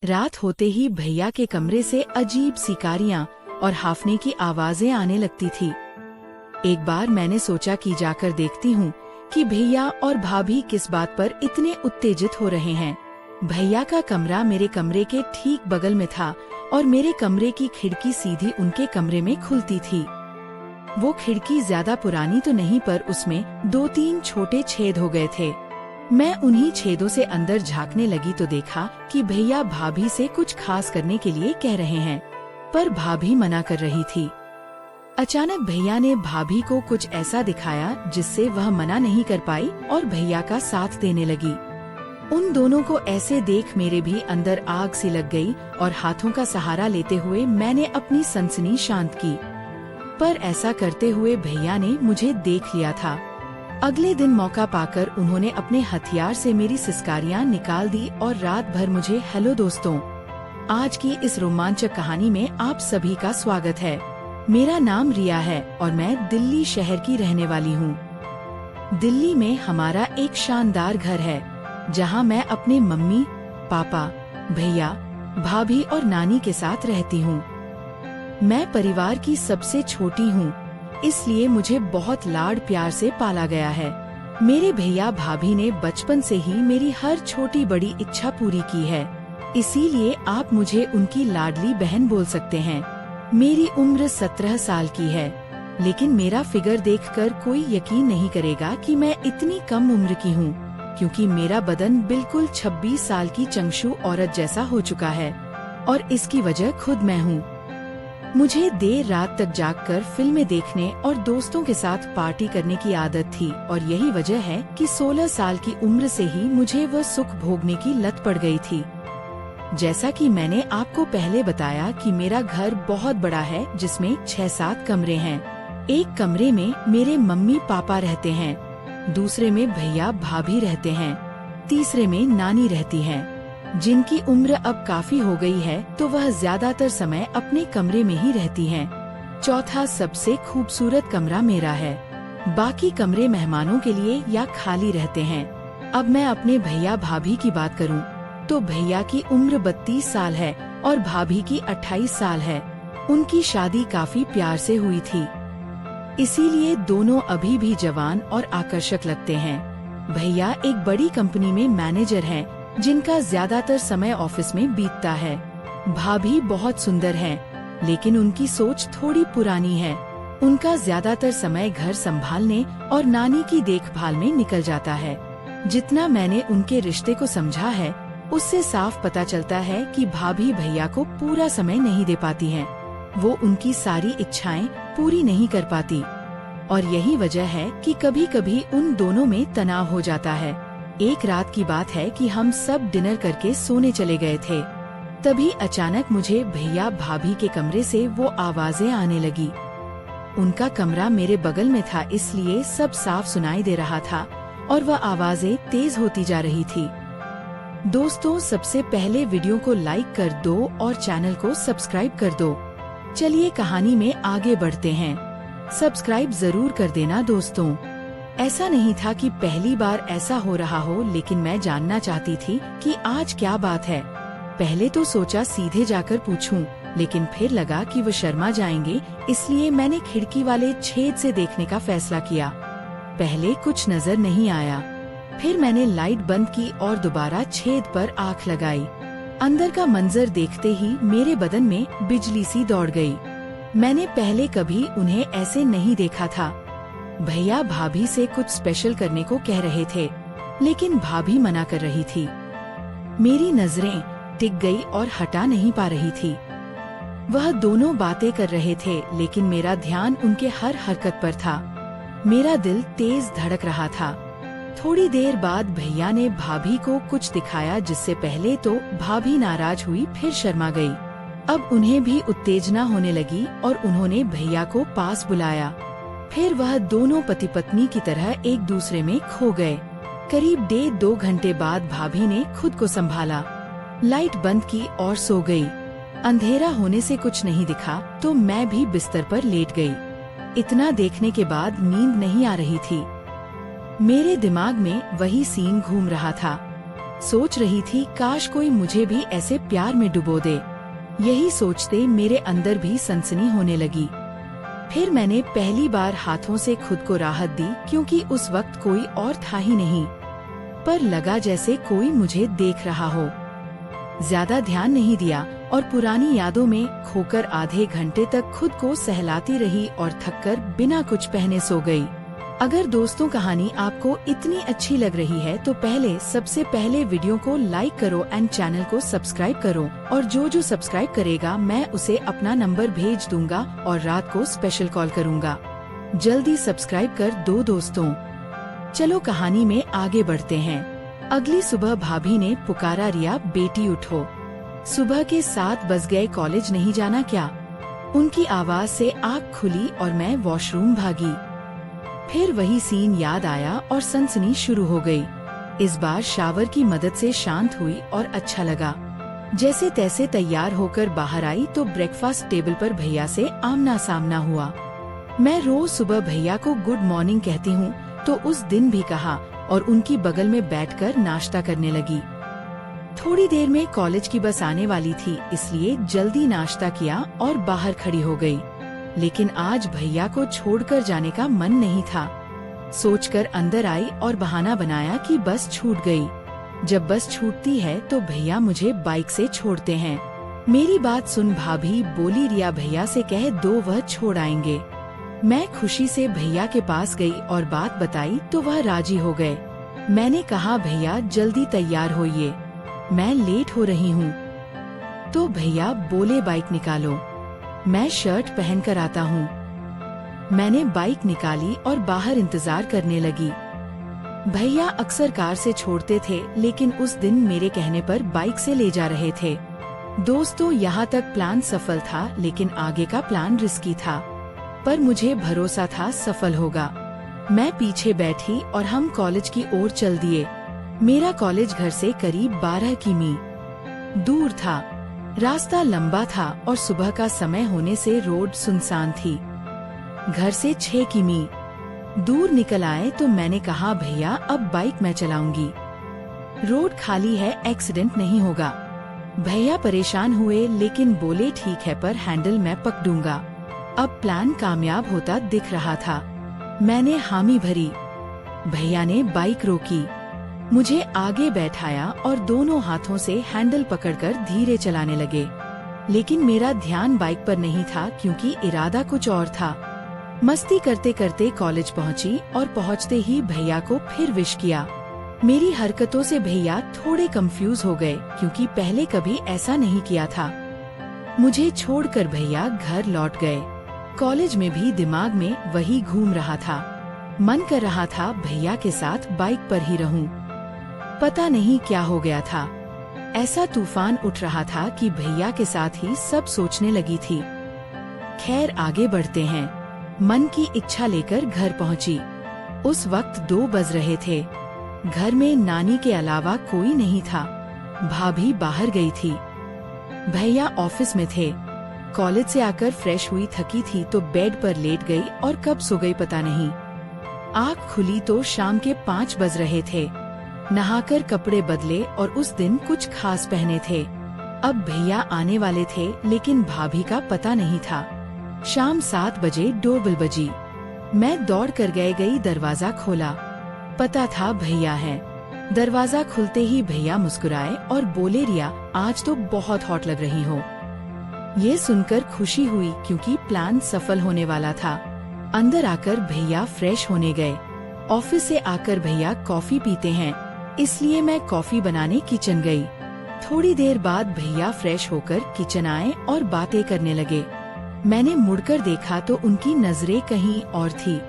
रात होते ही भैया के कमरे से अजीब सिकारियां और हाफने की आवाजें आने लगती थी। एक बार मैंने सोचा कि जाकर देखती हूँ कि भैया और भाभी किस बात पर इतने उत्तेजित हो रहे हैं। भैया का कमरा मेरे कमरे के ठीक बगल में था और मेरे कमरे की खिड़की सीधी उनके कमरे में खुलती थी। वो खिड़की ज्यादा पुरानी तो नहीं, पर उसमें 2-3 छोटे छेद हो गए थे। मैं उन्हीं छेदों से अंदर झांकने लगी तो देखा कि भैया भाभी से कुछ खास करने के लिए कह रहे हैं, पर भाभी मना कर रही थी। अचानक भैया ने भाभी को कुछ ऐसा दिखाया जिससे वह मना नहीं कर पाई और भैया का साथ देने लगी। उन दोनों को ऐसे देख मेरे भी अंदर आग सी लग गई और हाथों का सहारा लेते हुए मैंने अपनी सनसनी शांत की, पर ऐसा करते हुए भैया ने मुझे देख लिया था। अगले दिन मौका पाकर उन्होंने अपने हथियार से मेरी सिसकारियां निकाल दी और रात भर मुझे हेलो दोस्तों, आज की इस रोमांचक कहानी में आप सभी का स्वागत है। मेरा नाम रिया है और मैं दिल्ली शहर की रहने वाली हूँ। दिल्ली में हमारा एक शानदार घर है जहाँ मैं अपने मम्मी पापा, भैया, भाभी और नानी के साथ रहती हूँ। मैं परिवार की सबसे छोटी हूँ, इसलिए मुझे बहुत लाड प्यार से पाला गया है। मेरे भैया भाभी ने बचपन से ही मेरी हर छोटी बड़ी इच्छा पूरी की है, इसीलिए आप मुझे उनकी लाडली बहन बोल सकते हैं। मेरी उम्र 17 साल की है, लेकिन मेरा फिगर देखकर कोई यकीन नहीं करेगा कि मैं इतनी कम उम्र की हूँ, क्योंकि मेरा बदन बिल्कुल 26 साल की चंगशू औरत जैसा हो चुका है और इसकी वजह खुद मैं हूँ। मुझे देर रात तक जागकर फिल्में देखने और दोस्तों के साथ पार्टी करने की आदत थी और यही वजह है कि 16 साल की उम्र से ही मुझे वह सुख भोगने की लत पड़ गई थी। जैसा कि मैंने आपको पहले बताया कि मेरा घर बहुत बड़ा है जिसमें 6-7 कमरे हैं। एक कमरे में मेरे मम्मी पापा रहते हैं, दूसरे में भैया भाभी रहते हैं, तीसरे में नानी रहती हैं, जिनकी उम्र अब काफी हो गई है तो वह ज्यादातर समय अपने कमरे में ही रहती हैं। चौथा सबसे खूबसूरत कमरा मेरा है, बाकी कमरे मेहमानों के लिए या खाली रहते हैं। अब मैं अपने भैया भाभी की बात करूं तो भैया की उम्र 32 साल है और भाभी की 28 साल है। उनकी शादी काफी प्यार से हुई थी, इसीलिए दोनों अभी भी जवान और आकर्षक लगते हैं। भैया एक बड़ी कंपनी में मैनेजर हैं, जिनका ज्यादातर समय ऑफिस में बीतता है। भाभी बहुत सुंदर हैं, लेकिन उनकी सोच थोड़ी पुरानी है। उनका ज्यादातर समय घर संभालने और नानी की देखभाल में निकल जाता है। जितना मैंने उनके रिश्ते को समझा है, उससे साफ पता चलता है कि भाभी भैया को पूरा समय नहीं दे पाती हैं। वो उनकी सारी इच्छाएं पूरी नहीं कर पाती और यही वजह है कि कभी कभी उन दोनों में तनाव हो जाता है। एक रात की बात है कि हम सब डिनर करके सोने चले गए थे। तभी अचानक मुझे भैया भाभी के कमरे से वो आवाजें आने लगी। उनका कमरा मेरे बगल में था, इसलिए सब साफ सुनाई दे रहा था और वह आवाजें तेज होती जा रही थी। दोस्तों, सबसे पहले वीडियो को लाइक कर दो और चैनल को सब्सक्राइब कर दो। चलिए कहानी में आगे बढ़ते हैं। सब्सक्राइब जरूर कर देना दोस्तों। ऐसा नहीं था कि पहली बार ऐसा हो रहा हो, लेकिन मैं जानना चाहती थी कि आज क्या बात है। पहले तो सोचा सीधे जाकर पूछूं, लेकिन फिर लगा कि वो शर्मा जाएंगे, इसलिए मैंने खिड़की वाले छेद से देखने का फैसला किया। पहले कुछ नजर नहीं आया, फिर मैंने लाइट बंद की और दोबारा छेद पर आंख लगाई। अंदर का मंजर देखते ही मेरे बदन में बिजली सी दौड़ गई। मैंने पहले कभी उन्हें ऐसे नहीं देखा था। भैया भाभी से कुछ स्पेशल करने को कह रहे थे, लेकिन भाभी मना कर रही थी। मेरी नजरें टिक गई और हटा नहीं पा रही थी। वह दोनों बातें कर रहे थे, लेकिन मेरा ध्यान उनके हर हरकत पर था। मेरा दिल तेज धड़क रहा था। थोड़ी देर बाद भैया ने भाभी को कुछ दिखाया, जिससे पहले तो भाभी नाराज हुई, फिर शर्मा गई। अब उन्हें भी उत्तेजना होने लगी और उन्होंने भैया को पास बुलाया। फिर वह दोनों पति पत्नी की तरह एक दूसरे में खो गए। करीब 1.5-2 घंटे बाद भाभी ने खुद को संभाला, लाइट बंद की और सो गई। अंधेरा होने से कुछ नहीं दिखा तो मैं भी बिस्तर पर लेट गई। इतना देखने के बाद नींद नहीं आ रही थी। मेरे दिमाग में वही सीन घूम रहा था। सोच रही थी काश कोई मुझे भी ऐसे प्यार में डुबो दे। यही सोचते मेरे अंदर भी सनसनी होने लगी। फिर मैंने पहली बार हाथों से खुद को राहत दी, क्योंकि उस वक्त कोई और था ही नहीं, पर लगा जैसे कोई मुझे देख रहा हो। ज्यादा ध्यान नहीं दिया और पुरानी यादों में खोकर आधे घंटे तक खुद को सहलाती रही और थककर बिना कुछ पहने सो गई। अगर दोस्तों कहानी आपको इतनी अच्छी लग रही है तो सबसे पहले वीडियो को लाइक करो एंड चैनल को सब्सक्राइब करो, और जो सब्सक्राइब करेगा मैं उसे अपना नंबर भेज दूंगा और रात को स्पेशल कॉल करूंगा। जल्दी सब्सक्राइब कर दो दोस्तों। चलो कहानी में आगे बढ़ते हैं। अगली सुबह भाभी ने पुकारा, रिया बेटी उठो, सुबह के 7 बज गए, कॉलेज नहीं जाना क्या? उनकी आवाज से आँख खुली और मैं वॉशरूम भागी। फिर वही सीन याद आया और सनसनी शुरू हो गई। इस बार शावर की मदद से शांत हुई और अच्छा लगा। जैसे तैसे तैयार होकर बाहर आई तो ब्रेकफास्ट टेबल पर भैया से आमना सामना हुआ। मैं रोज सुबह भैया को गुड मॉर्निंग कहती हूँ, तो उस दिन भी कहा और उनकी बगल में बैठकर नाश्ता करने लगी। थोड़ी देर में कॉलेज की बस आने वाली थी, इसलिए जल्दी नाश्ता किया और बाहर खड़ी हो गई। लेकिन आज भैया को छोड़कर जाने का मन नहीं था। सोचकर अंदर आई और बहाना बनाया कि बस छूट गई। जब बस छूटती है तो भैया मुझे बाइक से छोड़ते हैं। मेरी बात सुन भाभी बोली, रिया भैया से कह दो, वह छोड़ आएंगे। मैं खुशी से भैया के पास गई और बात बताई तो वह राजी हो गए। मैंने कहा, भैया जल्दी तैयार होइए, मैं लेट हो रही हूँ। तो भैया बोले, बाइक निकालो, मैं शर्ट पहन कर आता हूँ। मैंने बाइक निकाली और बाहर इंतजार करने लगी। भैया अक्सर कार से छोड़ते थे, लेकिन उस दिन मेरे कहने पर बाइक से ले जा रहे थे। दोस्तों यहाँ तक प्लान सफल था, लेकिन आगे का प्लान रिस्की था, पर मुझे भरोसा था सफल होगा। मैं पीछे बैठी और हम कॉलेज की ओर चल दिए। मेरा कॉलेज घर से करीब 12 किमी दूर था। रास्ता लंबा था और सुबह का समय होने से रोड सुनसान थी। घर से 6 किमी दूर निकल आए तो मैंने कहा, भैया अब बाइक मैं चलाऊंगी, रोड खाली है, एक्सीडेंट नहीं होगा। भैया परेशान हुए लेकिन बोले, ठीक है, पर हैंडल मैं पकड़ूंगा। अब प्लान कामयाब होता दिख रहा था। मैंने हामी भरी। भैया ने बाइक रोकी, मुझे आगे बैठाया और दोनों हाथों से हैंडल पकड़कर धीरे चलाने लगे। लेकिन मेरा ध्यान बाइक पर नहीं था, क्योंकि इरादा कुछ और था। मस्ती करते करते कॉलेज पहुंची और पहुंचते ही भैया को फिर विश किया। मेरी हरकतों से भैया थोड़े कंफ्यूज हो गए, क्योंकि पहले कभी ऐसा नहीं किया था। मुझे छोड़कर भैया घर लौट गए। कॉलेज में भी दिमाग में वही घूम रहा था। मन कर रहा था भैया के साथ बाइक पर ही रहूं। पता नहीं क्या हो गया था, ऐसा तूफान उठ रहा था कि भैया के साथ ही सब सोचने लगी थी। खैर आगे बढ़ते हैं। मन की इच्छा लेकर घर पहुंची। उस वक्त 2 बज रहे थे। घर में नानी के अलावा कोई नहीं था। भाभी बाहर गई थी। भैया ऑफिस में थे। कॉलेज से आकर फ्रेश हुई, थकी थी तो बेड पर लेट गई और कब सो गई पता नहीं। आँख खुली तो शाम के 5 बज रहे थे। नहाकर कपड़े बदले और उस दिन कुछ खास पहने थे। अब भैया आने वाले थे, लेकिन भाभी का पता नहीं था। शाम 7 बजे डोरबेल बजी। मैं दौड़ कर गई, दरवाजा खोला। पता था भैया हैं। दरवाजा खुलते ही भैया मुस्कुराए और बोले, रिया आज तो बहुत हॉट लग रही हो। ये सुनकर खुशी हुई, क्योंकि प्लान सफल होने वाला था। अंदर आकर भैया फ्रेश होने गए। ऑफिस से आकर भैया कॉफी पीते हैं, इसलिए मैं कॉफी बनाने किचन गई। थोड़ी देर बाद भैया फ्रेश होकर किचन आए और बातें करने लगे। मैंने मुड़कर देखा तो उनकी नजरें कहीं और थी।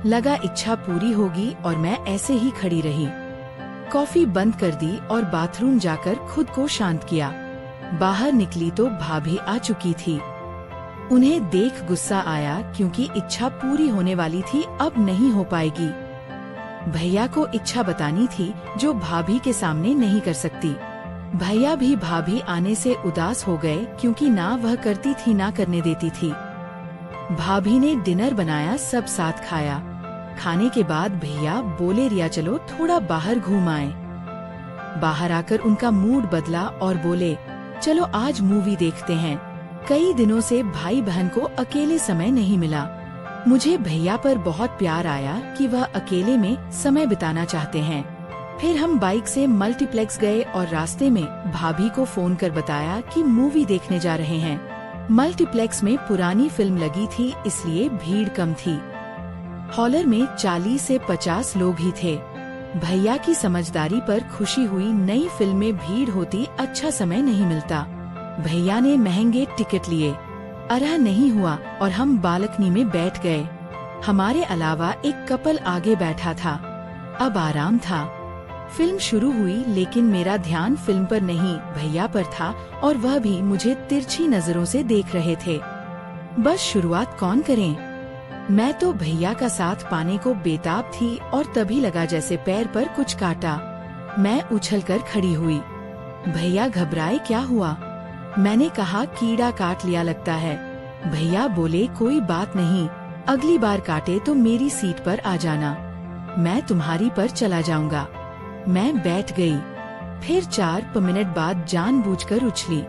लगा इच्छा पूरी होगी और मैं ऐसे ही खड़ी रही। कॉफी बंद कर दी और बाथरूम जाकर खुद को शांत किया। बाहर निकली तो भाभी आ चुकी थी। उन्हें देख गुस्सा आया, क्योंकि इच्छा पूरी होने वाली थी, अब नहीं हो पाएगी। भैया को इच्छा बतानी थी जो भाभी के सामने नहीं कर सकती। भैया भी भाभी आने से उदास हो गए, क्योंकि ना वह करती थी ना करने देती थी। भाभी ने डिनर बनाया, सब साथ खाया। खाने के बाद भैया बोले, रिया चलो थोड़ा बाहर घूम आए। बाहर आकर उनका मूड बदला और बोले, चलो आज मूवी देखते हैं। कई दिनों से भाई बहन को अकेले समय नहीं मिला। मुझे भैया पर बहुत प्यार आया कि वह अकेले में समय बिताना चाहते हैं। फिर हम बाइक से मल्टीप्लेक्स गए और रास्ते में भाभी को फोन कर बताया कि मूवी देखने जा रहे हैं। मल्टीप्लेक्स में पुरानी फिल्म लगी थी, इसलिए भीड़ कम थी। हॉलर में 40 से 50 लोग ही थे। भैया की समझदारी पर खुशी हुई। नई फिल्म में भीड़ होती, अच्छा समय नहीं मिलता। भैया ने महंगे टिकट लिए। अरह नहीं हुआ और हम बालकनी में बैठ गए। हमारे अलावा एक कपल आगे बैठा था। अब आराम था। फिल्म शुरू हुई, लेकिन मेरा ध्यान फिल्म पर नहीं, भैया पर था और वह भी मुझे तिरछी नजरों से देख रहे थे। बस शुरुआत कौन करें? मैं तो भैया का साथ पाने को बेताब थी और तभी लगा जैसे पैर पर कुछ काटा। मैं उछलकर खड़ी हुई। भैया घबराए, क्या हुआ? मैंने कहा, कीड़ा काट लिया लगता है। भैया बोले, कोई बात नहीं, अगली बार काटे तो मेरी सीट पर आ जाना, मैं तुम्हारी पर चला जाऊंगा। मैं बैठ गई। फिर 4 मिनट बाद जानबूझकर उछली।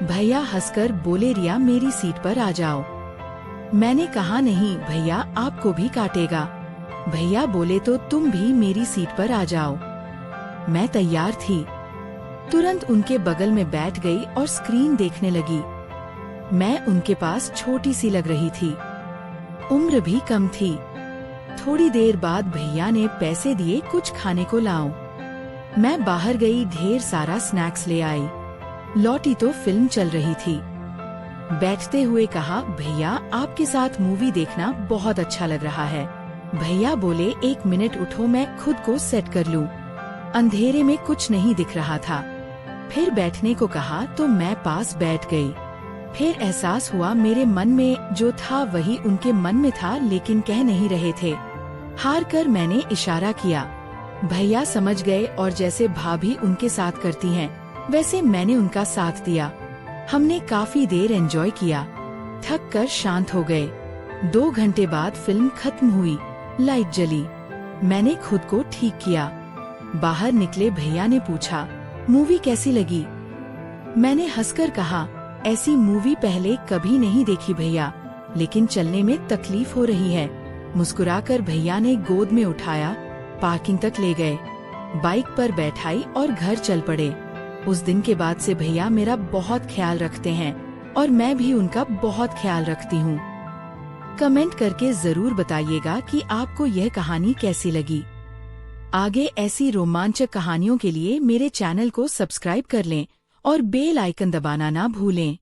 भैया हंसकर बोले, रिया मेरी सीट पर आ जाओ। मैंने कहा, नहीं भैया, आपको भी काटेगा। भैया बोले, तो तुम भी मेरी सीट पर आ जाओ। मैं तैयार थी। तुरंत उनके बगल में बैठ गई और स्क्रीन देखने लगी। मैं उनके पास छोटी सी लग रही थी, उम्र भी कम थी। थोड़ी देर बाद भैया ने पैसे दिए, कुछ खाने को लाओ। मैं बाहर गई, ढेर सारा स्नैक्स ले आई। लौटी तो फिल्म चल रही थी। बैठते हुए कहा, भैया आपके साथ मूवी देखना बहुत अच्छा लग रहा है। भैया बोले, 1 मिनट उठो, मैं खुद को सेट कर लूं। अंधेरे में कुछ नहीं दिख रहा था। फिर बैठने को कहा तो मैं पास बैठ गई। फिर एहसास हुआ मेरे मन में जो था वही उनके मन में था, लेकिन कह नहीं रहे थे। हार कर मैंने इशारा किया। भैया समझ गए और जैसे भाभी उनके साथ करती हैं, वैसे मैंने उनका साथ दिया। हमने काफी देर एंजॉय किया। थक कर शांत हो गए। 2 घंटे बाद फिल्म खत्म हुई। लाइट जली। मैंने खुद को ठीक किया। बाहर निकले भैया ने पूछा, मूवी कैसी लगी? मैंने हंसकर कहा, ऐसी मूवी पहले कभी नहीं देखी भैया, लेकिन चलने में तकलीफ हो रही है। मुस्कुराकर भैया ने गोद में उठाया, पार्किंग तक ले गए, बाइक पर बैठाई और घर चल पड़े। उस दिन के बाद से भैया मेरा बहुत ख्याल रखते हैं और मैं भी उनका बहुत ख्याल रखती हूँ। कमेंट करके जरूर बताइएगा कि आपको यह कहानी कैसी लगी। आगे ऐसी रोमांचक कहानियों के लिए मेरे चैनल को सब्सक्राइब कर लें और बेल आइकन दबाना ना भूलें।